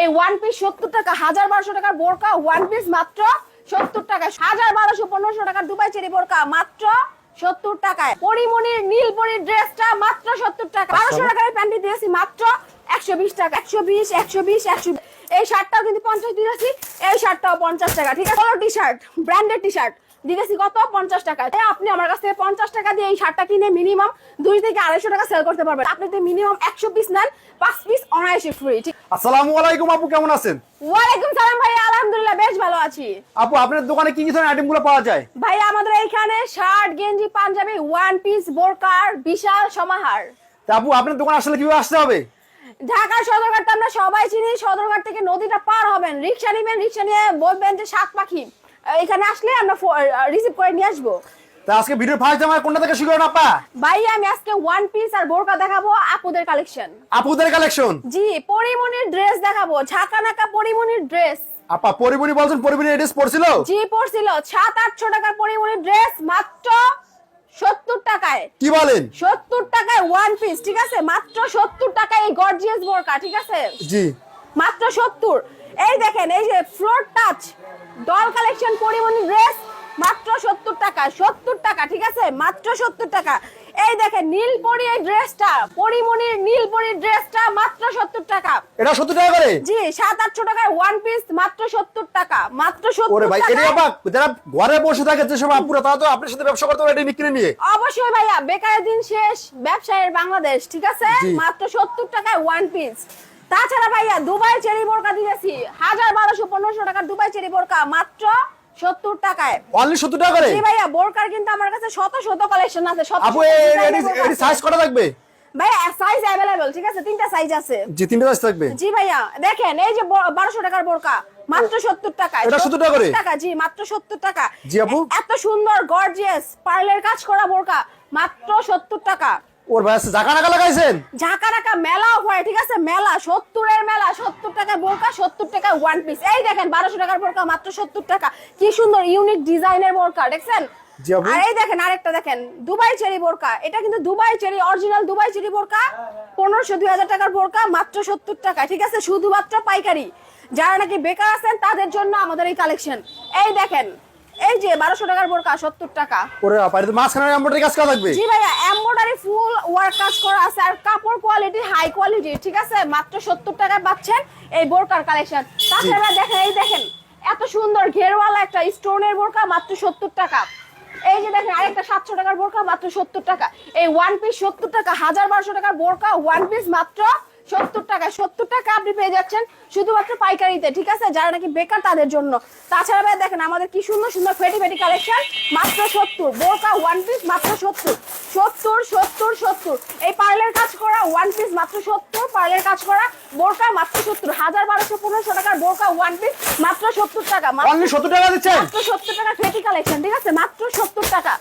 এই one piece 70 টাকা, 1000-1200 টাকার বোরকা ওয়ান পিস মাত্র 70 টাকা, 1000-1200-1500 টাকার দুবাই চেরি বোরকা মাত্র 70 টাকায়। পরিমণির নীলপরির ড্রেসটা মাত্র 70 টাকা। 1200 টাকার প্যান্টি দিয়েছি মাত্র 120 টাকা, 120 120 120। এই শার্টটাও কিন্তু 50 দিয়েছি, এই শার্টটাও 50 টাকা, ঠিক আছে। T shirt, branded T shirt দিতেছি কত? 50 টাকা। আপনি আমার কাছ থেকে 50 টাকা দিয়ে এই শার্টটা কিনে মিনিমাম 2 থেকে 250 টাকা সেল করতে পারবেন। আপনি যদি মিনিমাম 100 পিস নেন, 5 পিস অনায়াসে ফ্রি। আসসালামু আলাইকুম আপু, কেমন আছেন? ওয়ালাইকুম সালাম ভাই, আলহামদুলিল্লাহ বেশ ভালো আছি। আপু আপনার দোকানে কি কি ধরনের আইটেমগুলো পাওয়া যায়? ভাই আমাদের এইখানে শার্ট, গেঞ্জি, পাঞ্জাবি, ওয়ান পিস, বোরকার বিশাল সমাহার। তা আপু আপনার দোকানে আসলে কিভাবে আসতে হবে? ঢাকা সদরঘাট তো আমরা সবাই চিনি। সদরঘাট থেকে নদীটা পার হবেন, রিক্সা নিবেন, রিক্সা নিয়ে বলবেন যে সাত পাখি। এখানে আসলে আমরা রিসিভ করে নিয়ে আসবো। তা আজকে ভিডিওর ফার্স্ট জামায় কোনটা থেকে শুরু করেন আপা? ভাই আমি আজকে ওয়ান পিস আর বোরকা দেখাবো, আপুদের কালেকশন। আপুদের কালেকশন? জি, পরিমণির ড্রেস দেখাবো, ঝাঁকানাকা পরিমণির ড্রেস। আপা পরিমণি বলছেন, পরিমণি ড্রেস পরছিল? জি পরছিল। 700-800 টাকার পরিমণির ড্রেস মাত্র 70 টাকায়। কি বলেন? 70 টাকায় ওয়ান পিস, ঠিক আছে, মাত্র 70 টাকায় এই গর্জিয়াস বোরকা, ঠিক আছে, জি মাত্র 70। এই দেখেন, এই যে floor touch doll collection Pori Moni dress মাত্র 70 টাকা, 70 টাকা, ঠিক আছে, মাত্র 70 টাকা। এই দেখেন নীলপরি এই ড্রেসটা, পরিমণির নীলপরি ড্রেসটা মাত্র 70 টাকা। এটা 70 টাকা করে? জি, 700-800 টাকায় ওয়ান পিস মাত্র 70 টাকা, মাত্র 70 ওরে ভাই, টাকা। এটা আপা যারা ঘরে বসে থাকে যে সব আপুরা, তারা তো আপনার সাথে ব্যবসা করতে পারে এটা কিনে নিয়ে। অবশ্যই ভাইয়া, বেকারের দিন শেষ, ব্যবসায়ের বাংলাদেশ, ঠিক আছে, জি। মাত্র 70 টাকায় ওয়ান পিস। তাছাড়া ভাইয়া দুবাই চেরি বোরকা দিয়েছি 1000-1200-1500 টাকার দুবাই চেরি বোরকা মাত্র 70 টাকায়। অনলি 70 টাকা করে? জি ভাইয়া, বোরকার কিন্তু আমার কাছে শত শত কালেকশন আছে। আপু এই সাইজ কত থাকবে? ভাইয়া সাইজ अवेलेबल, ঠিক আছে, 3টা সাইজ আছে। জি 3টা সাইজ থাকবে। জি ভাইয়া, দেখেন এই যে 1200 টাকার বোরকা মাত্র 70 টাকায়। এটা 70 টাকা করে? টাকা, জি মাত্র 70 টাকা। জি আপু। এত সুন্দর গর্জিয়াস পার্লের কাজ করা বোরকা মাত্র 70 টাকা। ওর ভাই জাকা নাকা লাগাইছেন? ঝাঁকানাকা মেলা হয়, ঠিক আছে, মেলা 70 এর মেলা। 70 টাকা বোরকা, 70 টাকা ওয়ান পিস। এই দেখেন 1200 টাকার বোরকা মাত্র 70 টাকা। কি সুন্দর ইউনিক ডিজাইনের বোরকা, দেখছেন? জি আপু। আর এই দেখেন আরেকটা দেখেন, দুবাই চেরি বোরকা। এটা কিন্তু Dubai cherry, original Dubai cherry বোরকা। 1500-2000 টাকার বোরকা মাত্র 70 টাকা, ঠিক আছে, শুধুমাত্র পাইকারি। যারা নাকি বেকার আছেন তাদের জন্য আমাদের এই কালেকশন। এই দেখেন, এই যে 1200 টাকার বোরকা 70 টাকা। ওরে আপা, এটা মাঝখানে এমব্রয়ডারি কাজ করা থাকবে? জি ভাইয়া, এমব্রয়ডারি ফুল ওয়ার্ক কাজ করা আছে, আর কাপড় কোয়ালিটি হাই কোয়ালিটি, ঠিক আছে, মাত্র 70 টাকায় পাচ্ছেন এই বোরকার কালেকশন। তাছাড়া দেখেন, এই দেখেন এত সুন্দর ঘেরওয়ালা একটা স্টোনের বোরকা মাত্র 70 টাকা। এই যে দেখেন আরেকটা 700 টাকার বোরকা মাত্র 70 টাকা। এই ওয়ান পিস 70 টাকা, 1000-1200 টাকার বোরকা ওয়ান পিস মাত্র 70 টাকা। 70 টাকা আপনি পেয়ে যাচ্ছেন শুধুমাত্র পাইকারিতে, ঠিক আছে, যারা নাকি বেকার তাদের জন্য। তাছাড়া ভাই দেখেন আমাদের কি সুন্দর সুন্দর ফেটি ফেটি কালেকশন মাত্র 70। বোরকা ওয়ান পিস মাত্র 70 70 70 70। এই পার্লের কাজ করা ওয়ান পিস মাত্র 70, পার্লের কাজ করা বোরকা মাত্র 70। 1000-1200-1500 টাকার বোরকা ওয়ান পিস মাত্র 70 টাকা। অনলি 70 টাকা দিচ্ছেন? মাত্র 70 টাকা ফেটি কালেকশন, ঠিক আছে, মাত্র 70 টাকা।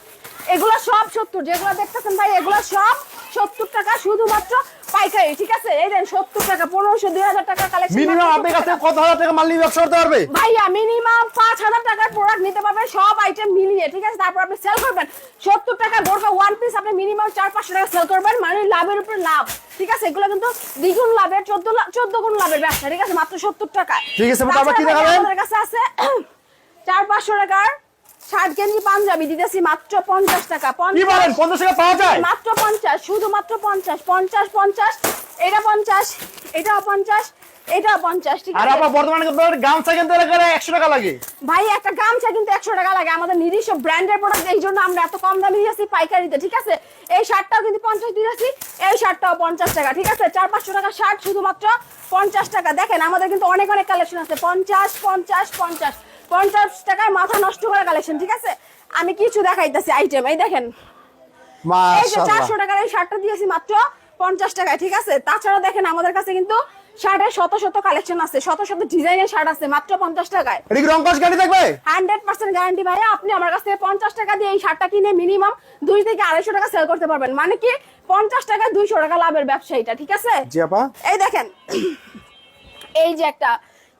এগুলো সব 70, যেগুলো দেখতেছেন ভাই এগুলো সব 70 টাকা, শুধুমাত্র পাইকারি, ঠিক আছে। এই দেন 70 টাকা, 1500-2000 টাকার কালেকশন। মিনিমাম আপনার কাছে কত হাজার টাকা মাল নিয়ে ব্যবসা করতে পারবে? ভাইয়া মিনিমাম 5000 টাকার প্রোডাক্ট নিতে পারবেন, সব আইটেম মিলিয়ে, ঠিক আছে, তারপর আপনি সেল করবেন। 70 টাকা বোরকা ওয়ান পিস আপনি মিনিমাম 400-500 টাকা সেল করবেন, মানে লাভের উপর লাভ, ঠিক আছে। এগুলো কিন্তু দ্বিগুণ লাভের, 14 গুণ লাভের ব্যবসা, ঠিক আছে, মাত্র 70 টাকা। ঠিক আছে, তারপর কি দেখাবেন? আমাদের কাছে আছে 400-500 টাকার শার্ট, গেঞ্জি, পাঞ্জাবি দিতেছি মাত্র 50 টাকা। কি বলেন, 50 টাকা পাওয়া যায়? মাত্র 50, শুধুমাত্র 50 50 50। এটা 50, এটাও 50, এটাও 50, ঠিক আর আছে। আপা বর্তমানে গামছা কিনতে গেলে 100 টাকা লাগে। ভাই একটা গামছা কিন্তু 100 টাকা লাগে। আমাদের নিজস্ব ব্র্যান্ডের প্রোডাক্ট, এই জন্য আমরা এত কম দামে দিয়েছি পাইকারিতে, ঠিক আছে। এই শার্টটাও কিন্তু 50 দিয়েছি, এই শার্টটাও 50 টাকা, ঠিক আছে। 400-500 টাকা শার্ট শুধুমাত্র 50 টাকা। দেখেন আমাদের কিন্তু অনেক অনেক কালেকশন আছে, 50 50 50 50 টাকায় মাথা নষ্ট করা কালেকশন, ঠিক আছে। আমি কিছু দেখাইতেছি আইটেম, এই দেখেন এই যে 400 টাকার এই শার্টটা দিয়েছি মাত্র 50 টাকায়, ঠিক আছে। তাছাড়া দেখেন আমাদের কাছে কিন্তু শার্টের শত শত কালেকশন আছে, শত শত ডিজাইনের শার্ট আছে মাত্র 50 টাকায়। এটা কি রং কস গ্যারান্টি থাকবে? 100% গ্যারান্টি ভাইয়া। আপনি আমার কাছ থেকে 50 টাকা দিয়ে এই শার্টটা কিনে মিনিমাম 2 থেকে 250 টাকা সেল করতে পারবেন, মানে কি 50 টাকায় 200 টাকা লাভের ব্যবসা এটা, ঠিক আছে। জি আপা। এই দেখেন এই যে একটা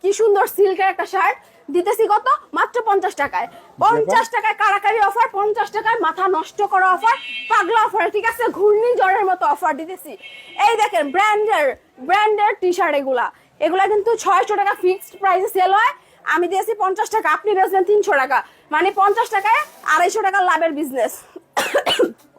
কি সুন্দর সিল্কের একটা শার্ট দিতেছি কত? মাত্র 50 টাকায়। 50 টাকায় কারাকারি অফার, 50 টাকায় মাথা নষ্ট করা অফার, পাগলা অফার, ঠিক আছে, ঘূর্ণিঝড়ের মতো অফার দিতেছি। এই দেখেন ব্র্যান্ডের টি শার্ট, এগুলা এগুলা কিন্তু 600 টাকা ফিক্সড প্রাইসে সেল হয়, আমি দিয়েছি 50 টাকা, আপনি বেচবেন 300 টাকা, মানে 50 টাকায় 250 টাকা লাভের বিজনেস।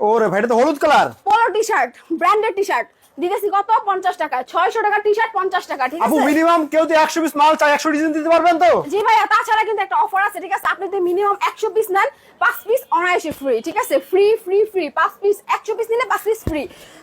ওরে ভাই, এটা তো হলুদ colour. Polo T shirt, branded T shirt দিতেছি কত? 50 টাকা। 600 টাকা টি শার্ট 50 টাকা, ঠিক আপু আছে? মিনিমাম কেউ তো 100 পিস মাল চাই, 100 ডিজাইন দিতে পারবেন তো? জি ভাইয়া, তাছাড়া কিন্তু একটা অফার আছে, ঠিক আছে? আপনি যদি মিনিমাম 100 পিস নেন, 5 পিস অনায়াসে ফ্রি, ঠিক আছে? Free free free, 5 piece, 100 piece নিলে 5 পিস ফ্রি।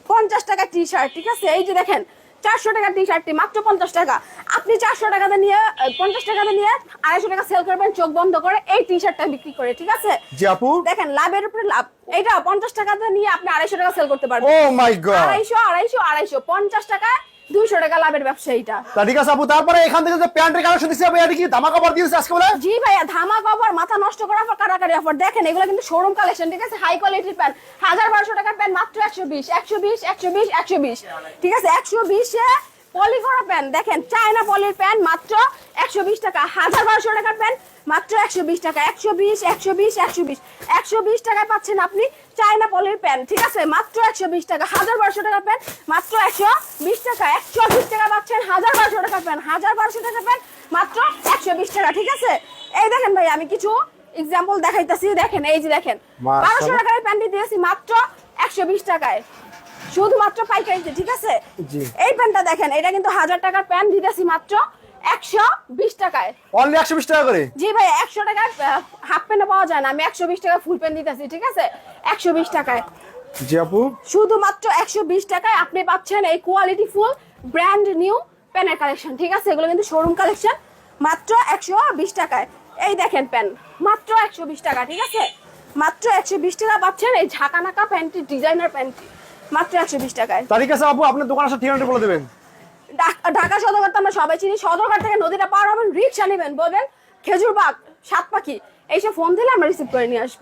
50 টাকা টি শার্ট, ঠিক আছে? এই যে দেখেন 400 টাকা টি শার্টটি মাত্র 50 টাকা। আপনি 400 টাকাতে নিয়ে 50 টাকাতে নিয়ে 250 টাকা সেল করবেন চোখ বন্ধ করে এই টি শার্টটা বিক্রি করে, ঠিক আছে? জি আপু। দেখেন লাভের উপরে লাভ। এইটা 50 টাকাতে নিয়ে আপনি 250 টাকা সেল করতে পারবেন। ও মাই গড, 250 50 টাকা 200 টাকা লাভের ব্যবসা এটা। তা ঠিক আছে আপু, তারপরে এখান থেকে যে প্যান্টের কালেকশন দিচ্ছি আপু, এটা কি ধামাকা অফার দিয়েছে আজকে বলে? জি ভাইয়া, ধামাকা অফার, মাথা নষ্ট করা অফার, কাটাকাটি অফার। দেখেন এগুলো কিন্তু শোরুম কালেকশন, ঠিক আছে? হাই কোয়ালিটির প্যান্ট, 1000-1200 টাকার প্যান্ট মাত্র 120 120 120 120, ঠিক আছে? 120 এ পলি করা প্যান্ট, দেখেন চায়না পলির প্যান্ট মাত্র 120 টাকা। 1000-1200 টাকার প্যান্ট মাত্র 120 টাকা। 120 120 120 120 টাকায় পাচ্ছেন আপনি চায়না পলির প্যান্ট, ঠিক আছে? মাত্র 120 টাকা। 1000-1200 টাকার প্যান্ট মাত্র 120 টাকা। 120 টাকা পাচ্ছেন 1000-1200 টাকার প্যান্ট। 1000-1200 টাকার প্যান্ট মাত্র 120 টাকা, ঠিক আছে? এই দেখেন ভাই, আমি কিছু এক্সাম্পল দেখাইতাছি। দেখেন এই যে দেখেন, 1200 টাকার প্যান্টটি দিয়েছি মাত্র 120 টাকায়, শুধুমাত্র পাইকারিতে, ঠিক আছে? জি। এই প্যান্টটা দেখেন, এটা কিন্তু 1000 টাকার প্যান্ট দিতেছি মাত্র 120 টাকায়। অনলি 120 টাকা করে? জি ভাই, 100 টাকায় হাফ প্যান্ট পাওয়া যায় না, আমি 120 টাকা ফুল প্যান্ট দিতেছি, ঠিক আছে? 120 টাকায়, জি আপু। শুধুমাত্র 120 টাকায় আপনি পাচ্ছেন এই কোয়ালিটি ফুল ব্র্যান্ড নিউ প্যানের কালেকশন, ঠিক আছে? এগুলো কিন্তু শোরুম কালেকশন, মাত্র 120 টাকায়। এই দেখেন প্যান্ট মাত্র 120 টাকা, ঠিক আছে? মাত্র 120 টাকা পাচ্ছেন এই ঝাঁকানাকা প্যান্টটি, ডিজাইনার প্যান্টটি মাত্র 120 টাকায়। তা ঠিক আছে আপু, আপনার দোকান আসার ঠিকানাটা বলে দেবেন। ঢাকা সদরঘাট তো আমরা সবাই চিনি। সদরঘাট থেকে নদীটা পার হবেন, রিক্সা নেবেন, বলবেন খেজুরবাগ, সাতপাখি, এইসব ফোন দিলে আমরা রিসিভ করে নিয়ে আসবো।